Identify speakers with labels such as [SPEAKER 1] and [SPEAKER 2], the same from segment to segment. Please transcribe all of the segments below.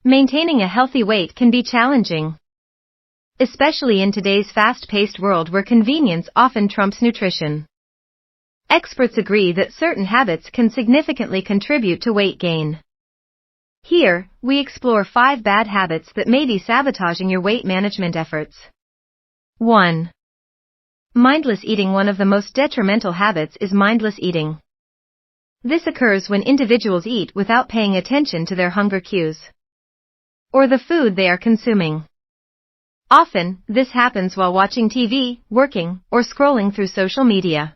[SPEAKER 1] Maintaining a healthy weight can be challenging, especially in today's fast-paced world where convenience often trumps nutrition. Experts agree that certain habits can significantly contribute to weight gain. Here, we explore 5 bad habits that may be sabotaging your weight management efforts. 1. Mindless eating. One of the most detrimental habits is mindless eating. This occurs when individuals eat without paying attention to their hunger cues or the food they are consuming. Often, this happens while watching TV, working, or scrolling through social media.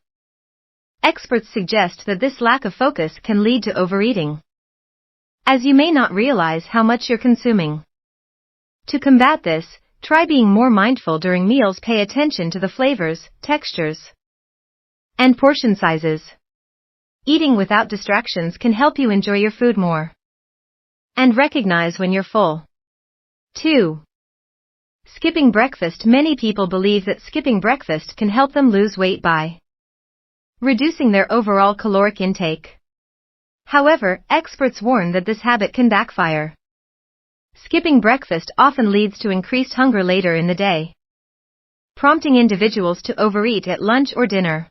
[SPEAKER 1] Experts suggest that this lack of focus can lead to overeating, as you may not realize how much you're consuming. To combat this, try being more mindful during meals. Pay attention to the flavors, textures, and portion sizes. Eating without distractions can help you enjoy your food more and recognize when you're full. 2. Skipping breakfast. Many people believe that skipping breakfast can help them lose weight by reducing their overall caloric intake. However, experts warn that this habit can backfire. Skipping breakfast often leads to increased hunger later in the day, prompting individuals to overeat at lunch or dinner.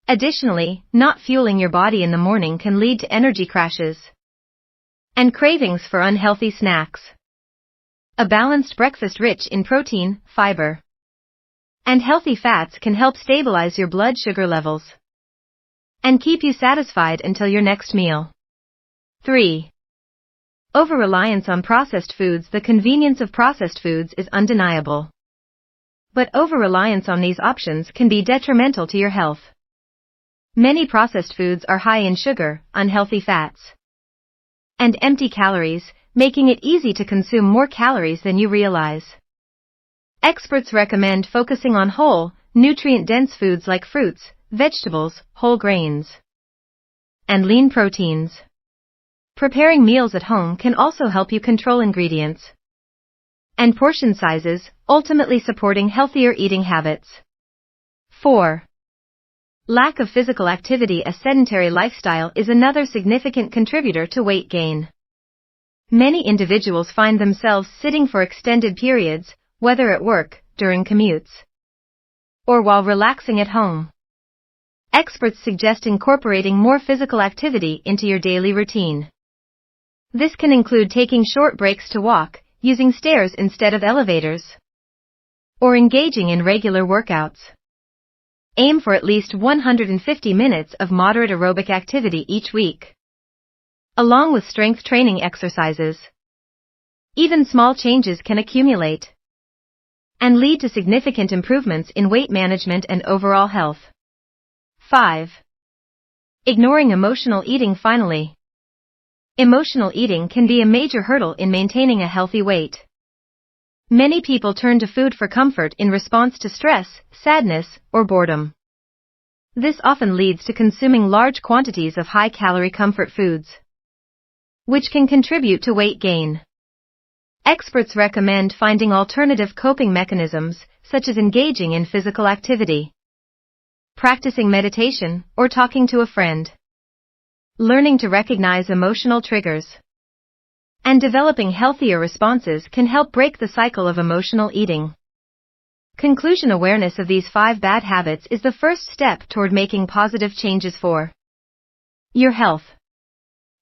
[SPEAKER 1] Additionally, not fueling your body in the morning can lead to energy crashes and cravings for unhealthy snacks. A balanced breakfast rich in protein, fiber, and healthy fats can help stabilize your blood sugar levels and keep you satisfied until your next meal. 3. Over-reliance on processed foods. The convenience of processed foods is undeniable, but over-reliance on these options can be detrimental to your health. Many processed foods are high in sugar, unhealthy fats, and empty calories, making it easy to consume more calories than you realize. Experts recommend focusing on whole, nutrient-dense foods like fruits, vegetables, whole grains, and lean proteins. Preparing meals at home can also help you control ingredients and portion sizes, ultimately supporting healthier eating habits. 4. Lack of physical activity. A sedentary lifestyle is another significant contributor to weight gain. Many individuals find themselves sitting for extended periods, whether at work, during commutes, or while relaxing at home. Experts suggest incorporating more physical activity into your daily routine. This can include taking short breaks to walk, using stairs instead of elevators, or engaging in regular workouts. Aim for at least 150 minutes of moderate aerobic activity each week, along with strength training exercises. Even small changes can accumulate and lead to significant improvements in weight management and overall health. 5. Ignoring emotional eating. Finally, emotional eating can be a major hurdle in maintaining a healthy weight. Many people turn to food for comfort in response to stress, sadness, or boredom. This often leads to consuming large quantities of high-calorie comfort foods, which can contribute to weight gain. Experts recommend finding alternative coping mechanisms, such as engaging in physical activity, practicing meditation, or talking to a friend. Learning to recognize emotional triggers and developing healthier responses can help break the cycle of emotional eating. Conclusion: awareness of these 5 bad habits is the first step toward making positive changes for your health.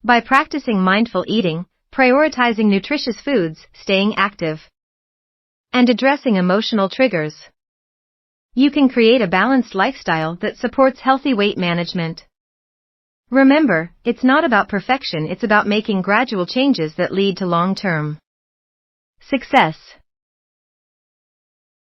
[SPEAKER 1] By practicing mindful eating, prioritizing nutritious foods, staying active, and addressing emotional triggers, you can create a balanced lifestyle that supports healthy weight management. Remember, it's not about perfection, it's about making gradual changes that lead to long-term success.